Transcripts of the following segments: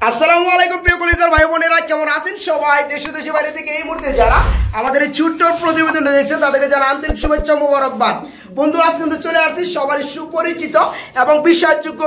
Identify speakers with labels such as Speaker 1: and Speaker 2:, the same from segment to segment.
Speaker 1: আসসালামু আলাইকুম প্রিয় কলিজার ভাই বোনেরা, কেমন আছেন সবাই? দেশ ও দেশের বাইরে থেকে এই মুহূর্তে যারা আমাদের এই ছোট্ট প্রতিবেদনটা দেখছেন তাদেরকে জানা আন্তরিক শুভেচ্ছা মোবারকবাদ। বন্ধু, আজ কিন্তু চলে আসছি সবারই সুপরিচিত এবং বিশ্বাসযোগ্য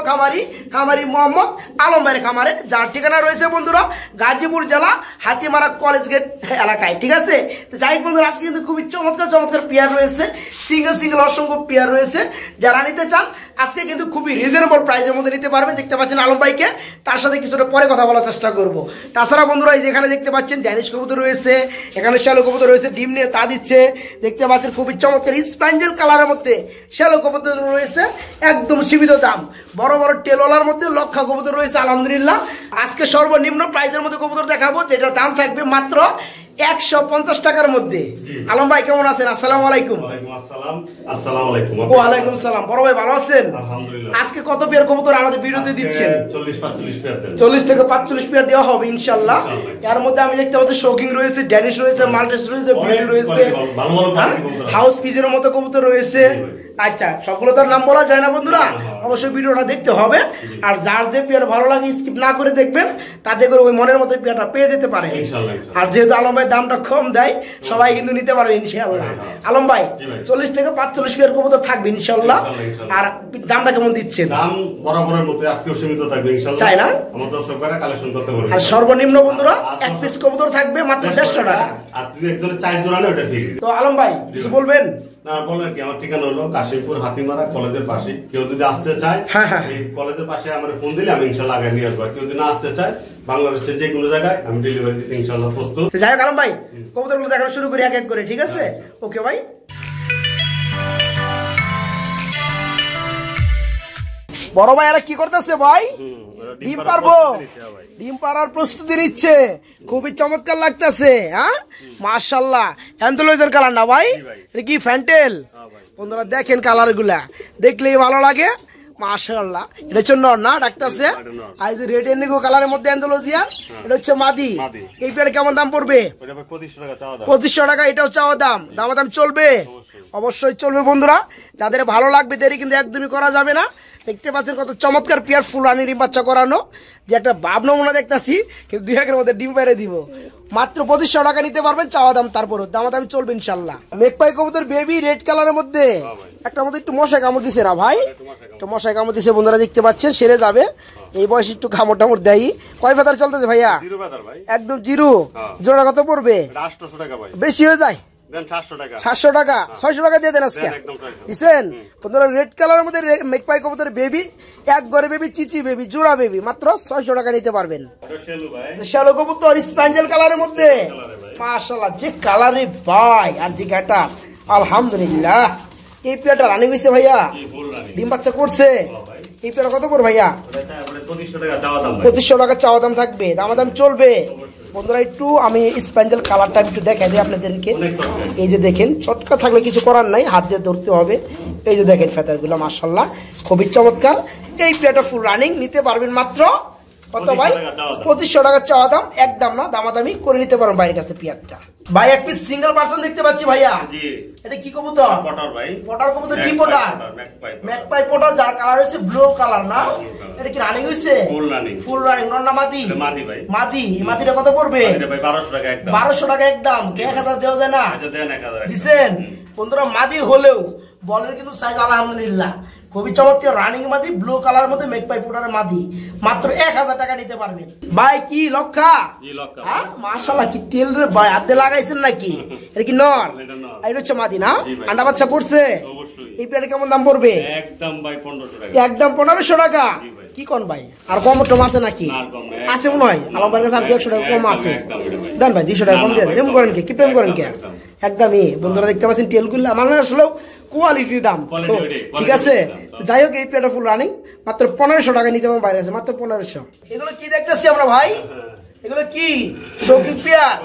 Speaker 1: খামারি মোহাম্মদ আলম ভাইয়ের খামারে, যার ঠিকানা রয়েছে বন্ধুরা গাজীপুর জেলা হাতিমারা কলেজ গেট এলাকায়। ঠিক আছে, তো যাই বন্ধুরা, আজকে কিন্তু খুবই চমৎকার পেয়ার রয়েছে, সিঙ্গেল অসংখ্য পেয়ার রয়েছে। যারা নিতে চান আজকে কিন্তু খুবই রিজনেবল প্রাইসের মধ্যে নিতে পারবেন। দেখতে পাচ্ছেন আলম ভাইকে, তার সাথে কিছুটা পরে কথা বলার চেষ্টা করব। তাছাড়া বন্ধুরা এই যে এখানে দেখতে পাচ্ছেন ড্যানিশ কবুতর রয়েছে, এখানে শ্যালো কবুতর রয়েছে, ডিম নিয়ে তা দিচ্ছে। দেখতে পাচ্ছেন খুবই চমৎকার স্প্যাঞ্জেল কালারের মধ্যে শ্যালো কবুতর রয়েছে, একদম সীমিত দাম। বড় বড় টেলওয়ালার মধ্যে লক্ষা কবুতর রয়েছে আলহামদুলিল্লাহ। আজকে সর্বনিম্ন প্রাইসের মধ্যে কবুতর দেখাবো, যেটা দাম থাকবে মাত্র 150 টাকার মধ্যে। আলম ভাই কেমন আছেন? আসসালামু আলাইকুম। ওয়ালাইকুম সালাম। বড় ভাই ভালো আছেন? আজকে কত পেয়ার কবুতর আমাদের ভিডিওতে দিচ্ছেন? 40 থেকে 45 পেয়ার দেওয়া হবে ইনশাআল্লাহ। এর মধ্যে আমি দেখতে পাচ্ছি শোকিং রয়েছে, ড্যানিশ রয়েছে, মাল্টেস রয়েছে, ব্লু রয়েছে, হাউস পিজের মতো কবুতর রয়েছে। আচ্ছা, সবগুলো তো নাম বলা যায় না বন্ধুরা, অবশ্যই ভিডিওটা দেখতে হবে। আর যার যে পেয়ার ভালো লাগে স্কিপ না করে দেখবেন, তাতে করে ওই মনের মতো পেয়ারটা পেয়ে যেতে পারে। আর যেহেতু আলম ভাই দামটা কম দেয়, সবাই কিন্তু নিতে পারবে ইনশাআল্লাহ। আলম ভাই 40 থেকে 45 পেয়ার কবুতর থাকবে ইনশাআল্লাহ। আর দামটা কেমন দিচ্ছেন?
Speaker 2: দাম বরাবরের মতো আজকেও সীমিত থাকবে ইনশাআল্লাহ, তাই না? আমার দর্শকরা কালেকশন করতে পারবে।
Speaker 1: আর সর্বনিম্ন বন্ধুরা এক পিস কবুতর থাকবে মাত্র 150 টাকা।
Speaker 2: আর যদি একজনের 4 জোড়া নেয় ওটা ফ্রি।
Speaker 1: তো আলম ভাই কিছু বলবেন?
Speaker 2: না বলেন কি, আমার ঠিকানা হলো কাশিমপুর হাতিমারা কলেজের পাশে। কেউ যদি আসতে চায় এই কলেজের পাশে আমার ফোন দিলে আমি ইনশাআল্লাহ আগে নিয়ে আসবো। কেউ যদি না আসতে চায় বাংলাদেশের যে কোনো জায়গায় আমি ডেলিভারি দিতে ইনশাআল্লাহ প্রস্তুত।
Speaker 1: যাই হোক আলম ভাই, কবুতরগুলো দেখানো শুরু করি এক এক করে, ঠিক আছে? ওকে ভাই। বড় ভাই এরা কি করতেছে ভাই? ডিম পারবো, ডিম পাড়ার প্রস্তুতি নিচ্ছে। খুবই চমৎকার লাগতেছে। হ্যাঁ মাশাআল্লাহ, অ্যান্থোলজির কালার না ভাই? এটা কি ফ্যান্টেল? বন্ধুরা দেখেন কালার গুলা, দেখলেই ভালো লাগে মাশাআল্লাহ। এটা হচ্ছে নর না ডাকতেছে, আর এই যে রেড এন্ডিগো কালারের মধ্যে অ্যান্থোলজিয়ান, এটা হচ্ছে মাদি। এই পেয়ারে কেমন দাম পড়বে? 2500 টাকা। এটাও চাওয়া দাম, দাম চলবে, অবশ্যই চলবে বন্ধুরা। যাদের ভালো লাগবে দেরি কিন্তু একদমই করা যাবে না। দেখতে পাচ্ছেন কত চমৎকার পেয়ার, ফুল রানি ডিম বাচ্চা করানো, যে একটা ভাব নমুনা দেখতেছি, কিন্তু 2 একের মধ্যে ডিম পেরে দিব। মাত্র 2500 টাকা নিতে পারবেন, চাওয়া দাম তারপরও দাম চলবে ইনশাল্লাহ। মেঘপাই কবুতর বেবি রেড কালারের মধ্যে, একটা মধ্যে একটু মশায় কামড় দিছে না ভাই? একটু মশায় কামড় দিছে বন্ধুরা, দেখতে পাচ্ছেন, সেরে যাবে এই বয়সে একটু কামড় টামড় দেয়। কয় ফেদার চলতেছে ভাইয়া? একদম জিরো। জোড়া কত পড়বে? বেশি হয়ে যায় 700 টাকা। 600 টাকা দিয়ে দেন আজকে, দিচ্ছেন বন্ধুরা। রেড কালারের মধ্যে মেঘপাই কবুতর বেবি, এক ঘরে বেবি, চিচি বেবি, জোড়া বেবি, মাত্র 600 টাকা নিতে পারবেন। শ্যালো কবুতর স্প্যাঞ্জেল কালারের মধ্যে মাশাআল্লাহ, যে কালারে ভাই, আর যে গাটা আলহামদুলিল্লাহ। এই পেয়ারটা রানিং হয়েছে ভাইয়া, ডিম বাচ্চা করছে। এই পেয়ার কত করে ভাইয়া? 2500 টাকা চাওয়া দাম থাকবে, দাম চলবে বন্ধুরা। একটু আমি স্প্যাঞ্জেল কালারটা একটু দেখাই দিই আপনাদেরকে। এই যে দেখেন, চটকা থাকলে কিছু করার নাই, হাত দিয়ে ধরতে হবে। এই যে দেখেন ফেদারগুলো মাশাআল্লাহ খুবই চমৎকার। এই পেয়ারটা ফুল রানিং, নিতে পারবেন মাত্র কত ভাই? 2500 টাকা চাওয়া দাম, একদম না, দামাদামি করে নিতে পারেন বাইরের কাছে পেয়ারটা। ভাই এক পিস সিঙ্গেল পার্সন দেখতে পাচ্ছি ভাইয়া, এটা কি কবুতর? পটার ভাই। পটার কবুতর কি পটার? ম্যাকপাই পটার, যার কালার হচ্ছে ব্লু কালার না? এটা কি রানিং হইছে? Full running. নর না মাদি? মাদি ভাই। মাদি। মাদিটা কত পড়বে? ভাই 1200 টাকা একদম। 1200 টাকা একদম। 1000 দেওয়া যায় না? আচ্ছা দেন 1000 দিবেন বন্ধুরা। মাদি হলেও বলের কিন্তু সাইজ আলহামদুলিল্লাহ খুবই চমৎকার, রানিং মাদি, ব্লু কালার মধ্যে মেঘপাই পোটার মাদি, মাত্র 1000 টাকা নিতে পারবেন। ভাই কি লক্ষা? হ্যাঁ মাশাআল্লাহ, কি তেল রে ভাই, হাতে লাগাইছেন নাকি? এটা কি নর? এটা হচ্ছে মাদি না? আন্ডা বাচ্চা করছে? এই পেয়ারে কেমন দাম পড়বে? একদম ভাই 1500 টাকা। একদম 1500 টাকা। কি কোন ভাই, আর কম টম আছে নাকি? আছে মনে হয় আলম ভাইয়ের কাছে, আর 100 টাকা কম আছে। দেন ভাই 200 টাকা কম দিয়ে দেন। এরকম করেন কি প্রেম করেন কে? একদমই বন্ধুরা দেখতে পাচ্ছেন টেলগুলো আমার আসলে কোয়ালিটির দাম, ঠিক আছে? যাই হোক এই পেয়ারটা ফুল রানিং, মাত্র 1500 টাকা নিতে পারবেন বাইরে আছে, মাত্র 1500। এগুলো কি দেখতেছি আমরা ভাই? এগুলো কি শৌকিং পেয়ার?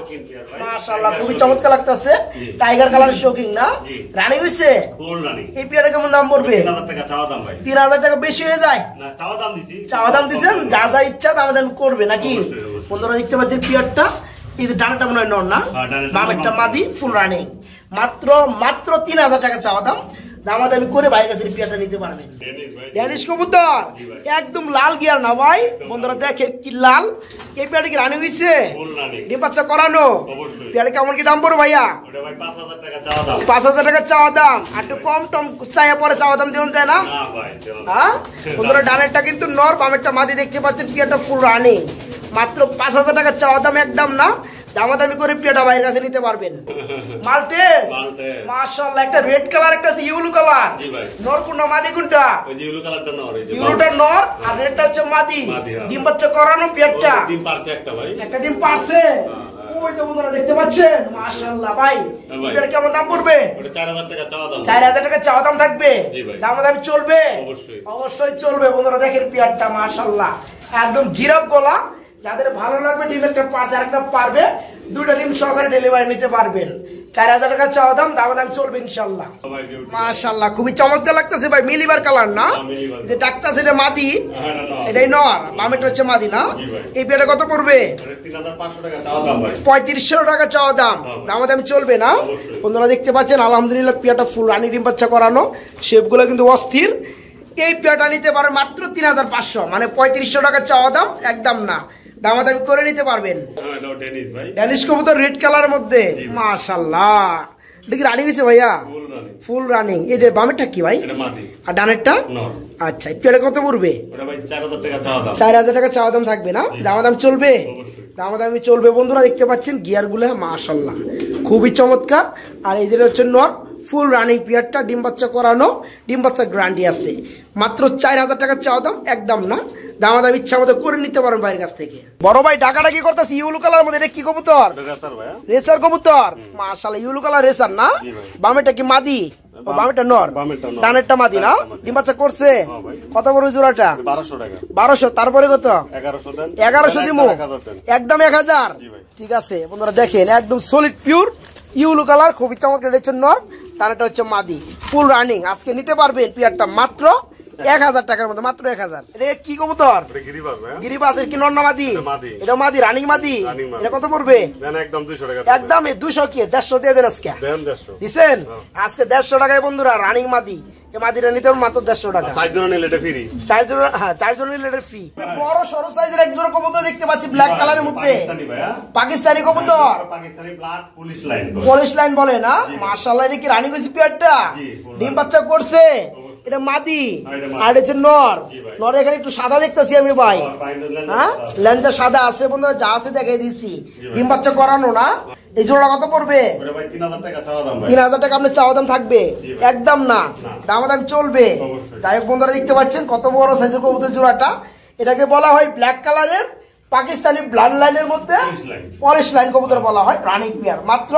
Speaker 1: মাশাআল্লাহ খুবই চমৎকার লাগতেছে, টাইগার কালারের শৌকিং না? রানিং হইছে? Full running. এই পেয়ারে কেমন দাম পড়বে? 3000 টাকা চাওয়া দাম ভাই। 3000 টাকা বেশি হয়ে যায় না? চাওয়া দাম দিছি। চাওয়া দাম দিবেন, যার যার ইচ্ছা দাম করবে নাকি? বন্ধুরা দেখতে পাচ্ছেন পেয়ারটা, এই যে ডানাটা মনে হয় নর না? বামেরটা মাদি, ফুল রানিং, মাত্র 3000 টাকা চাওয়া দাম। দামাদামি করে বাইরের কাছে পেয়ারটা নিতে পারবেন। ড্যানিশ কবুতর একদম লাল গিয়ার না ভাই, বন্ধুরা দেখেন কি লাল। এই পেয়ারটা কি রানি হয়েছে, ডিম বাচ্চা করানো? পেয়ারটা কেমন কি দাম পড়ো ভাইয়া? 5,000 টাকা চাওয়া দাম। আর একটু কম টম চাইয়া পরে চাওয়া দাম দেওয়া যায় না? হ্যাঁ বন্ধুরা, ডানেরটা কিন্তু নর, বামেরটা মাদি। দেখতে পাচ্ছেন পেয়ারটা ফুল রানি, মাত্র 5,000 টাকা চাওয়া দাম, একদম না। দামাদামি করে পেয়ারটা বাইরের কাছে নিতে পারবেন। মাল্টেস মাশাআল্লাহ, একটা রেড কালার, একটা আছে ইয়েলো কালার। নর কোনটা মাদি কোনটা?
Speaker 2: ওই যে ইয়েলো কালারটা নর, এই যে
Speaker 1: ইয়েলোটা নর আর রেডটা হচ্ছে মাদি। ডিম বাচ্চা করানো পেয়ারটা?
Speaker 2: ডিম পারছে একটা ভাই,
Speaker 1: একটা ডিম পারছে। ওই যে বন্ধুরা দেখতে পাচ্ছেন মাশাআল্লাহ ভাই, পেয়ার কেমন দাম পড়বে?
Speaker 2: ওটা 4,000 টাকা চাওয়া দাম।
Speaker 1: 4,000 টাকা চাওয়া দাম থাকবে। দামাদামি চলবে?
Speaker 2: অবশ্যই
Speaker 1: অবশ্যই চলবে। বন্ধুরা দেখেন পেয়ারটা মাশাআল্লাহ একদম জিরাফ গলা। যাদের ভালো লাগবে ডিম একটা পারছে আর একটা পারবে, দুইটা ডিম সহকারে ডেলিভারি নিতে পারবেন। 4,000 টাকা চাওয়া দাম, দাম চলবে ইনশাআল্লাহ। মাশাআল্লাহ খুবই চমৎকার লাগতেছে ভাই, মিলিবার কালার না? যে ডাক্তার সেটা মাদি, এটাই নর, বামেটা হচ্ছে মাদি না? এই পেয়ারটা কত পড়বে?
Speaker 2: 3,500 টাকা চাওয়া দাম ভাই।
Speaker 1: 3500 টাকা চাওয়া দাম, দাম চলবে না? বন্ধুরা দেখতে পাচ্ছেন আলহামদুলিল্লাহ পেয়ারটা ফুল রানি, ডিম বাচ্চা করানো, শেপগুলো কিন্তু অস্থির। এই পেয়ারটা নিতে পারে মাত্র 3,500, মানে 3500 টাকা চাওয়া দাম, একদম না। দামাদামি করে নিতে পারবেন। ড্যানিশ কবুতর রেড কালারের মধ্যে মাশাআল্লাহ, এটা কি রানিং হয়েছে ভাইয়া? Full running. এই যে বামেরটা কি ভাই? আর ডানেরটা? আচ্ছা, পেয়ারটা কত পড়বে? 4,000 টাকা চাওয়া দাম থাকবে না? দামাদাম চলবে? দামাদামি চলবে। বন্ধুরা দেখতে পাচ্ছেন গিয়ার গুলো মাশাআল্লাহ খুবই চমৎকার। আর এই যেটা হচ্ছে নর, ফুল রানিং পেয়ারটা, ডিম বাচ্চা করানো, ডিম বাচ্চা গ্যারান্টি আছে। মাত্র 4,000 টাকা চাওয়া দাম, একদম না। দামাদাম ইচ্ছা মতো করে নিতে পারেন বাইরের কাছ থেকে। বড় ভাই ডাকাটা কি করতেছে ইয়েলো কালার মধ্যে? এটা কি কবুতর? রেসার কবুতর মাশাআল্লাহ, ইয়েলো কালার রেসার না? বামেটা কি মাদি? বামেটা নর, ডানেরটা মাদি না? ডিম বাচ্চা করছে? কত বড় জোড়াটা? 1200। তারপরে কত? 1100 দিমু, একদম 1000। ঠিক আছে বন্ধুরা দেখেন একদম সলিড পিওর ইয়েলো কালার, খুবই চমৎকার। হচ্ছে নর, ডানেরটা হচ্ছে মাদি, ফুল রানিং। আজকে নিতে পারবেন পেয়ারটা মাত্র 1000 টাকার মধ্যে, মাত্র 1000। এটা কি কবুতর? গিরিবাস। কি নর না মাদি? এটা মাদি, রানিং মাদি। এটা কত পড়বে?
Speaker 2: একদম 200 টাকা।
Speaker 1: একদম 200 কি 150 দিয়ে দেন আজকে? দিছেন আজকে 150 টাকায় বন্ধুরা, রানিং মাদি। এই মাদিটা নিতে মাত্র 150 টাকা।
Speaker 2: 4 জন নিলে এটা ফ্রি।
Speaker 1: 4 জন, হ্যাঁ 4 জন নিলে এটা ফ্রি। বড় সরু সাইজের এক জোড়া কবুতর দেখতে পাচ্ছি ব্ল্যাক কালারের মধ্যে, পাকিস্তানি কবুতর।
Speaker 2: Pakistani blood police line,
Speaker 1: police line বলে না? মাশাআল্লাহ, এটা কি রানিং হয়েছে পেয়ারটা? ডিম বাচ্চা করছে? এটা মাদি আর এটা হচ্ছে নর। নর এখানে একটু সাদা দেখতেছি আমি ভাই, হ্যাঁ লেঞ্জা সাদা আছে বন্ধুরা, যা আছে দেখাই দিচ্ছি। ডিম বাচ্চা করানো না? এই জোড়া কত পড়বে? 3,000 টাকা আপনার চাওয়া দাম থাকবে, একদম না। দাম চলবে। যাই হোক বন্ধুরা দেখতে পাচ্ছেন কত বড় সাইজের কবুতর জোড়াটা। এটাকে বলা হয় ব্ল্যাক কালারের পাকিস্তানি ব্লাড লাইনের মধ্যে পলিশ লাইন কবুতর বলা হয়, রানিং পেয়ার। মাত্র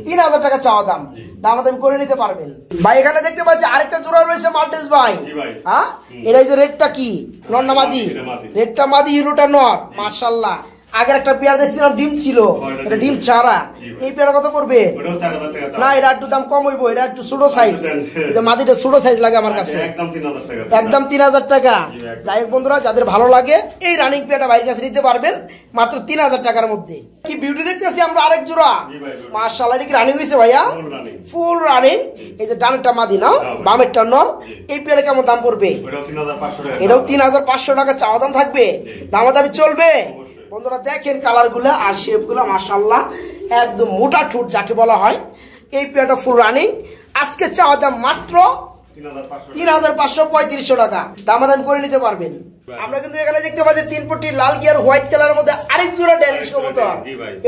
Speaker 1: 3,000 টাকা চাওয়া দাম, দামাদামি করে নিতে পারবেন ভাই। এখানে দেখতে পাচ্ছি আরেকটা জোড়া রয়েছে মাল্টেস ভাই, হ্যাঁ এটা যে রেডটা কি নর না মাদি? রেডটা মাদি, ইউরোটা নর। মাশাআল্লাহ আগের একটা পেয়ার দেখছিলাম ডিম ছিল, এটা ডিম ছাড়া। এই পেয়ারটা কত পড়বে? না এটা একটু দাম কম হইবো, এটা একটু ছোট সাইজ। এই যে মাদিটা ছোট সাইজ লাগে আমার কাছে, একদম 3,000 টাকা। যাই হোক বন্ধুরা যাদের ভালো লাগে এই রানিং পেয়ারটা বাইরের কাছে নিতে পারবেন মাত্র 3,000 টাকার মধ্যে। কি বিউটি দেখতেছি আমরা আরেক জোড়া, মাশাআল্লাহ। এটা কি রানিং হয়েছে ভাইয়া? Full running. এই যে ডানেরটা মাদি না, বামেরটা নর। এই পেয়ারে কেমন দাম পড়বে? এটাও 3,500 টাকা চাওয়া দাম থাকবে, দামাদামি চলবে। বন্ধুরা দেখেন কালার গুলা আর শেপ গুলা মাশাআল্লাহ একদম মোটা ঠোঁট যাকে বলা হয়। এই পেয়ারটা ফুল রানিং, আজকে চাওয়া দাম মাত্র 3,535 টাকা, দামাদামি করে নিতে পারবেন। আমরা কিন্তু এখানে দেখতে পাচ্ছি 3 পটি লাল গিয়ার হোয়াইট কালারের মধ্যে আরেক জোড়া ড্যানিশ কবুতর।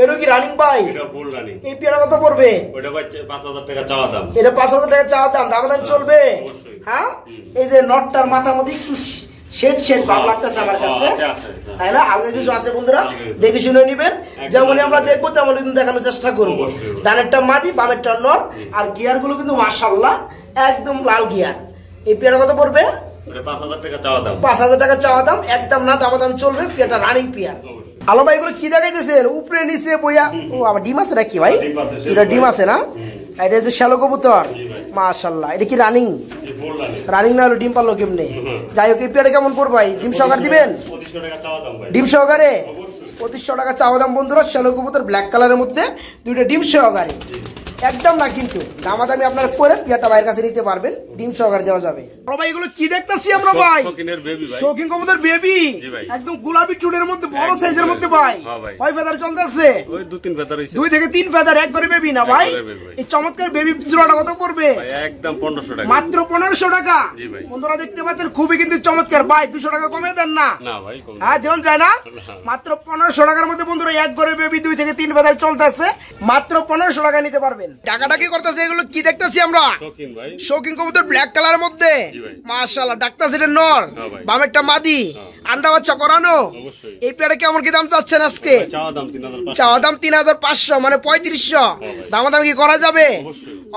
Speaker 1: এটা কি রানিং ভাই?
Speaker 2: এটা ফুল রানিং।
Speaker 1: এই পেয়ারটা কত পড়বে?
Speaker 2: ওটা ভাই 5,000 টাকা চাওয়া দাম।
Speaker 1: এটা 5,000 টাকা চাওয়া দাম, দামাদামি চলবে। হ্যাঁ এই যে নটটার মাথার মধ্যে একটু শেড শেড ভাব লাগতেছে আমার কাছে, তাই না? আগে কিছু আছে বন্ধুরা, দেখে শুনে নিবেন। যেমন আমরা দেখবো তেমন কিন্তু দেখানোর চেষ্টা করবো। ডানেরটা মাদি, বামেরটা নর। আর গিয়ার গুলো কিন্তু মাশাআল্লাহ একদম লাল গিয়ার। এই পেয়ারটা কত পড়বে?
Speaker 2: 5,000 টাকা চাওয়া দাম।
Speaker 1: 5,000 টাকা চাওয়া দাম, একদম না, দাম চলবে। পেয়ারটা রানিং পেয়ার। আলো ভাই এগুলো কি দেখাইতেছেন? উপরে নিচে বইয়া, ও আবার ডিম আছে নাকি ভাই? এটা ডিম আছে না? এটা হচ্ছে শ্যালো কবুতর, মাশাআল্লাহ। এটা কি রানিং? রানিং না হলো ডিম পারলো কেমনে? যাই হোক এই পেয়ারটা কেমন পড়বে ভাই? ডিম সহকারে দিবেন? ডিম সহকারে 2500 টাকা চাওয়া দাম বন্ধুরা। শ্যালো কবুতর ব্ল্যাক কালারের মধ্যে, দুইটা ডিম সহকারে। একদম না, কিন্তু দামাদামি আপনারা করে পেয়ারটা ভাইয়ের কাছে নিতে পারবেন, ডিম সহকারে দেওয়া যাবে। বড় ভাই এগুলো কি দেখতেছি আমরা ভাই?
Speaker 2: শৌখিনের বেবি ভাই।
Speaker 1: শৌখিন কবুতর বেবি, একদম গোলাপি চুলের মধ্যে বড় সাইজের মধ্যে ভাই। কয় ফেদার চলতেছে?
Speaker 2: ওই 2-3 ফেদার হইছে।
Speaker 1: 2 থেকে 3 ফেদার, এক করে বেবি না ভাই? এই চমৎকার বেবি জোড়াটা কত পড়বে?
Speaker 2: ভাই একদম 1500 টাকা।
Speaker 1: মাত্র 1500 টাকা।
Speaker 2: জি ভাই।
Speaker 1: বন্ধুরা দেখতে পাচ্ছেন খুবই কিন্তু চমৎকার ভাই, 200 টাকা কমে দেন না?
Speaker 2: না ভাই কম।
Speaker 1: হ্যাঁ দেন যায় না? মাত্র 1500 টাকার মধ্যে বন্ধুরা এক করে বেবি 2 থেকে 3 ফেদার চলতেছে, মাত্র 1500 টাকা নিতে পারবেন। টাকাটা কি করতেছে? এগুলো কি দেখতেছি আমরা?
Speaker 2: শৌখিন ভাই।
Speaker 1: শৌখিন কবুতর ব্ল্যাক কালারের মধ্যে। মাশাআল্লাহ, ডাক্তার সেটা নর, বামেরটা মাদি, আন্ডা বাচ্চা করানো। এই পেয়ারে কেমন কি দাম চাচ্ছেন আজকে? চাওয়া দাম 3500, মানে 3500। দামাদামি কি করা যাবে?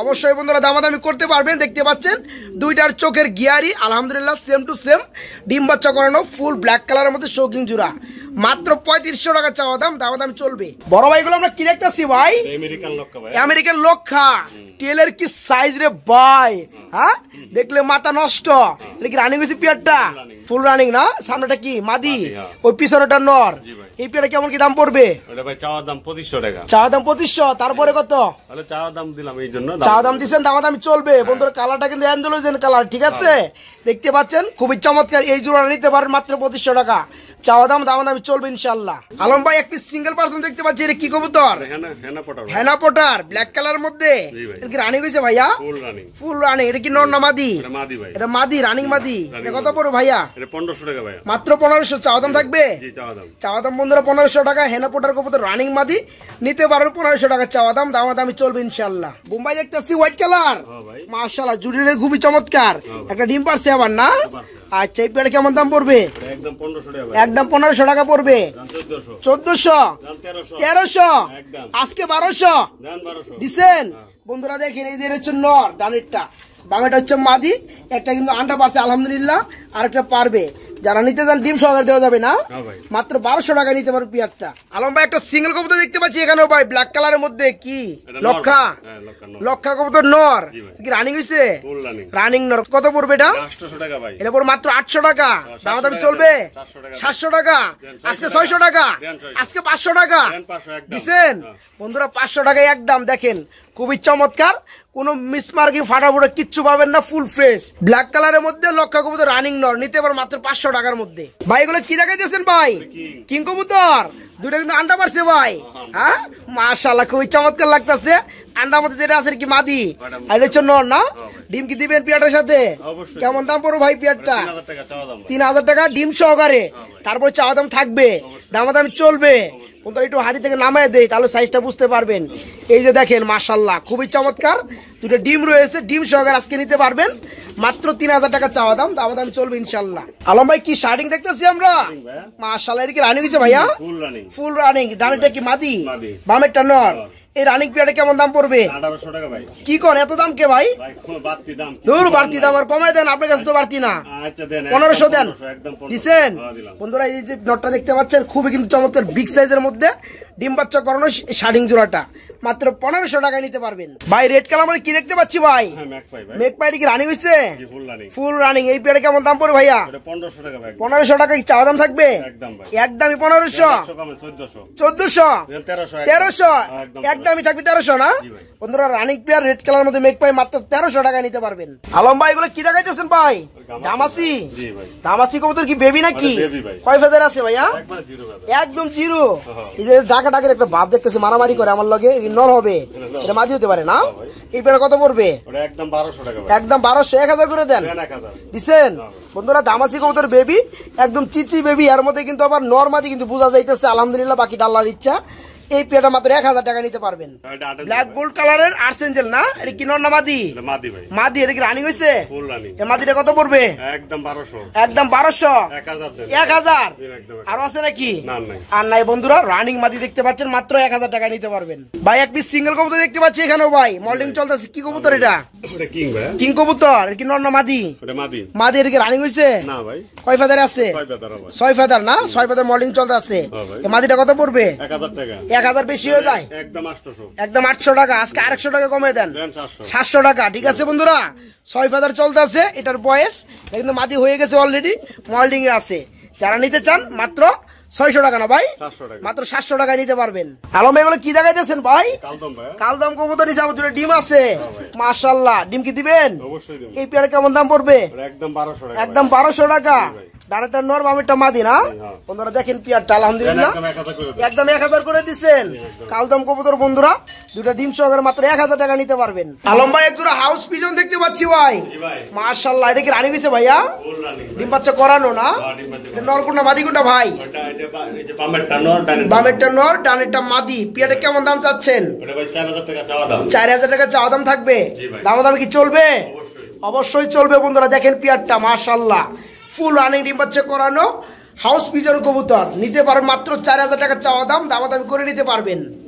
Speaker 1: অবশ্যই বন্ধুরা দামাদামি করতে পারবেন। দেখতে পাচ্ছেন দুইটার চোখের গিয়ারি আলহামদুলিল্লাহ সেম টু সেম, ডিম বাচ্চা করানো, ফুল ব্ল্যাক কালারের মধ্যে শৌখিন জোড়া, মাত্র 3500 টাকা চাওয়া দাম, দামাদামি চলবে। বড় ভাইগুলো আমরা কি দেখতেছি ভাই?
Speaker 2: আমেরিকান লক্কা ভাই।
Speaker 1: আমেরিকান লক্ষা, টেলের কি সাইজ রে ভাই, হ্যাঁ দেখলে মাথা নষ্ট। এটা কি রানিং হয়েছে পেয়ারটা? ফুল রানিং না? সামনেটা কি মাদি, ওই পিছনেটা নর। এই পেয়ারটা কেমন কি দাম পড়বে?
Speaker 2: ওটা ভাই চাওয়া দাম 2500 টাকা।
Speaker 1: চাওয়া দাম 2500, তারপরে কত?
Speaker 2: তাহলে চাওয়া দাম দিলাম এই জন্য।
Speaker 1: চাওয়া দাম দিবেন, দামাদামি চলবে। বন্ধুরা কালারটা কিন্তু অ্যান্ডালুজিয়ান কালার, ঠিক আছে? দেখতে পাচ্ছেন খুবই চমৎকার, এই জোড়াটা নিতে পারেন মাত্র 2500 টাকা। চাওয়া দাম দামাদামি চলবে ইনশাআল্লাহ। আলম ভাই এক পিস সিঙ্গেল পার্সন দেখতে পাচ্ছি, এটা কি কবুতর? হেনা পটার ব্ল্যাক কালারের মধ্যে। এটা কি রানিং হইছে ভাইয়া?
Speaker 2: Full running.
Speaker 1: Full running. এটা কি নর না মাদি?
Speaker 2: এটা মাদি ভাই।
Speaker 1: এটা মাদি, রানিং মাদি। এটা কত পড়বে ভাইয়া?
Speaker 2: এটা 1500 টাকা ভাইয়া।
Speaker 1: মাত্র 1500। চাওয়া দাম থাকবে?
Speaker 2: জি চাওয়া দাম।
Speaker 1: চাওয়া দাম বন্ধুরা 1500 টাকা। হেনা পটার কবুতর রানিং মাদি নিতে পারবেন 1500 টাকা চাওয়া দাম, দামাদামি চলবে ইনশাআল্লাহ। বোম্বাই দেখতেছি হোয়াইট কালার, মাশাআল্লাহ জুড়িরে খুবই চমৎকার। একটা ডিম পারছে আবার না? আচ্ছা এই পেয়ারে কেমন দাম পড়বে?
Speaker 2: একদম 1500 টাকা।
Speaker 1: একদম 1500 টাকা পড়বে। 1400, 1300, আজকে 1200 দিছেন। বন্ধুরা দেখেন এই যে হচ্ছে নর, ডানেরটা, বামেটা হচ্ছে মাদি। একটা কিন্তু আন্ডা পারছে আলহামদুলিল্লাহ, আর একটা পারবে। যারা নিতে চান ডিম সহকারে দেওয়া যাবে না, মাত্র 1200 টাকা নিতে পারবে পেয়ারটা। আলম ভাই একটা সিঙ্গেল কবুতর দেখতে পাচ্ছি এখানেও ভাই, ব্ল্যাক কালারের মধ্যে। কি লক্ষা? লক্ষা কবুতর নর, কি রানিং হইছে? রানিং নর। কত পড়বে এটা? 800 টাকা ভাই। এটা পড়বে মাত্র 800 টাকা। দামাদামি চলবে? 700 টাকা, আজকে 600 টাকা, আজকে 500 টাকা দিছেন। বন্ধুরা 500 টাকায় একদম। দেখেন খুবই চমৎকার, কোনো মিসমার্কিং ফাটাফুটা কিচ্ছু পাবেন না, ফুল ফ্রেশ ব্ল্যাক কালারের মধ্যে লক্ষা কবুতর রানিং নর, নিতে পারবেন মাত্র 500 টাকার মধ্যে। ভাই এগুলো কি দেখাইতেছেন ভাই? কিং কবুতর, দুইটা কিন্তু আন্ডা পারছে ভাই। হ্যাঁ মাশাআল্লাহ খুবই চমৎকার লাগতেছে। আন্ডার মধ্যে যেটা আছে কি মাদি, আর এটা হচ্ছে নর না? ডিম কি দিবেন পিয়াটার সাথে? কেমন দাম পড়বে ভাই পিয়ারটা? 3000 টাকা ডিম সহকারে, তারপর চাওয়া দাম থাকবে, দামাদামি চলবে। একটু হাড়ি থেকে নামায় দেয় তাহলে সাইজটা বুঝতে পারবেন। এই যে দেখেন মাশাআল্লাহ খুবই চমৎকার, দুটো ডিম রয়েছে, ডিম সহকারে আজকে নিতে পারবেন মাত্র 3000 টাকা চাওয়া দাম, দাম চলবে ইনশাআল্লাহ। আলম ভাই কি শার্টিং দেখতেছি আমরা? মাশাআল্লাহ এটা কি রানিং হয়েছে ভাইয়া? Full running. ডানেরটা কি মাদি, বামেরটা নর। এই রানিং পেয়ারে কেমন দাম পড়বে? 1800 টাকা ভাই। কি কোন এত দাম কে ভাই? বাড়তি দাম। দূর বাড়তি দাম, আর কমায় দেন, আপনার কাছে তো বাড়তি না। আচ্ছা দেন 1500 দেন। দিছেন। বন্ধুরা এই যে নটটা দেখতে পাচ্ছেন খুবই কিন্তু চমৎকার বিগ সাইজের মধ্যে, ডিম বাচ্চা করানো শার্টিং জোড়াটা মাত্র 1500 টাকায় নিতে পারবেন। ভাই রেড কালার মধ্যে কি দেখতে পাচ্ছি ভাই? মেকপাই কি রানিং হইছে? Full running. এই পেয়ারে কেমন দাম পড়বে ভাইয়া? 1500 টাকা ভাই। 1500 টাকা কি চাওয়া দাম থাকবে? একদমই 1500, 1400, 1300, একদমই থাকবে 1300 না? বন্ধুরা রানিং পেয়ার রেড কালার মধ্যে মেকপাই মাত্র 1300 টাকায় নিতে পারবেন। আলম ভাই এগুলো কি দেখাইতেছেন ভাই? দামাসি। দামাসি কবুতর কি বেবি নাকি? কয় ফেদার আছে ভাইয়া? একদম জিরো। এই যে ডাকা ডাকের একটা ভাব দেখতেছে, মারামারি করে আমার লগে, নর হবে, এটা মাঝি হতে পারে না? এই পেয়ারা কত পড়বে? একদম 1200 টাকা। একদম 1200, 1000 করে দেন। দিছেন। বন্ধুরা দামাসি কবুতর বেবি, একদম চিচি বেবি, এর মধ্যে কিন্তু আবার নর মাদি কিন্তু বোঝা যাইতেছে আলহামদুলিল্লাহ, বাকি আল্লাহর ইচ্ছা। এই পেয়ারটা মাত্র 1000 টাকা নিতে পারবেন। ব্ল্যাক গোল্ড কালারের আর্সেঞ্জেল না? এটা কি নর না মাদি? মাদি ভাই। মাদি। এটা কি রানিং হইছে? Full running. এই মাদিটা কত পড়বে? একদম 1200। একদম 1200, 1000 আর আছে নাকি? আর নাই। বন্ধুরা রানিং মাদি দেখতে পাচ্ছেন মাত্র 1000 টাকা নিতে পারবেন। ভাই এক পিস সিঙ্গেল কবুতর দেখতে পাচ্ছি এখানেও ভাই, মল্ডিং চলতেছে। কি কবুতর এটা? এটা কিং ভাই। কিং কবুতর। এটা কি নর না মাদি? এটা মাদি। মাদি। এটা কি রানিং হইছে? না ভাই। কয় ফেদার আছে? 6 ফেদার। 6 ফেদার না? 6 ফেদার মল্ডিং চলতে আছে। এই মাদিটা কত পড়বে? 1000 টাকা। 1000 বেশি হয়ে যায়? একদম 800। একদম 800 টাকা। আজকে 100 টাকা কমে দেন, 700 টাকা। ঠিক আছে বন্ধুরা 6 ফেদার চলতে আছে। এটার বয়স কিন্তু মাদি হয়ে গেছে অলরেডি, মল্ডিং এ আছে। যারা নিতে চান মাত্র 600 টাকা না ভাই?
Speaker 2: 700 টাকা।
Speaker 1: মাত্র 700 টাকায় নিতে পারবেন। আলম ভাই এগুলো কি দেখাইতেছেন ভাই?
Speaker 2: কালদম ভাই।
Speaker 1: কালদম কবুতর নিচে আমার দুটো ডিম আছে। মাশাআল্লাহ, ডিম কি দিবেন?
Speaker 2: অবশ্যই দেব।
Speaker 1: এই পেয়ারে কেমন দাম পড়বে?
Speaker 2: একদম 1200 টাকা।
Speaker 1: একদম 1200 টাকা। ডানাটা নর বামেরটা মাদি না?
Speaker 2: হ্যাঁ।
Speaker 1: বন্ধুরা দেখেন পেয়ারটা আলহামদুলিল্লাহ
Speaker 2: একদম 1000 করে দেব।
Speaker 1: একদম 1000 করে দিচ্ছেন। কালদম কবুতর বন্ধুরা দুটো ডিম সহকারে মাত্র 1000 টাকা নিতে পারবেন। আলম ভাই একজোড়া হাউস পিজন দেখতে পাচ্ছি ভাই।
Speaker 2: জি ভাই।
Speaker 1: মাশাআল্লাহ, এটা কি রানী হইছে ভাইয়া?
Speaker 2: ফুল রানিং ভাই।
Speaker 1: ডিম বাচ্চা করানো না?
Speaker 2: হ্যাঁ, ডিম বাচ্চা
Speaker 1: এটা নর কোনটা মাদি কোনটা ভাই?
Speaker 2: ওটা এটা এই যে বামেরটা নর ডানেরটা।
Speaker 1: বামেরটা নর ডানেরটা মাদি। পেয়ারটা কেমন দাম চাচ্ছেন?
Speaker 2: ওটা ভাই 4000 টাকা চাওয়া দাম।
Speaker 1: 4000 টাকা চাওয়া দাম থাকবে।
Speaker 2: জি ভাই।
Speaker 1: দামাদামি কি চলবে?
Speaker 2: অবশ্যই।
Speaker 1: অবশ্যই চলবে বন্ধুরা। দেখেন পেয়ারটা মাশাআল্লাহ ফুল রানিং ডিম বাচ্চা করানো হাউস পিজন কবুতর নিতে পারেন মাত্র 4000 টাকা চাওয়া দাম, দামাদামি করে নিতে পারবেন।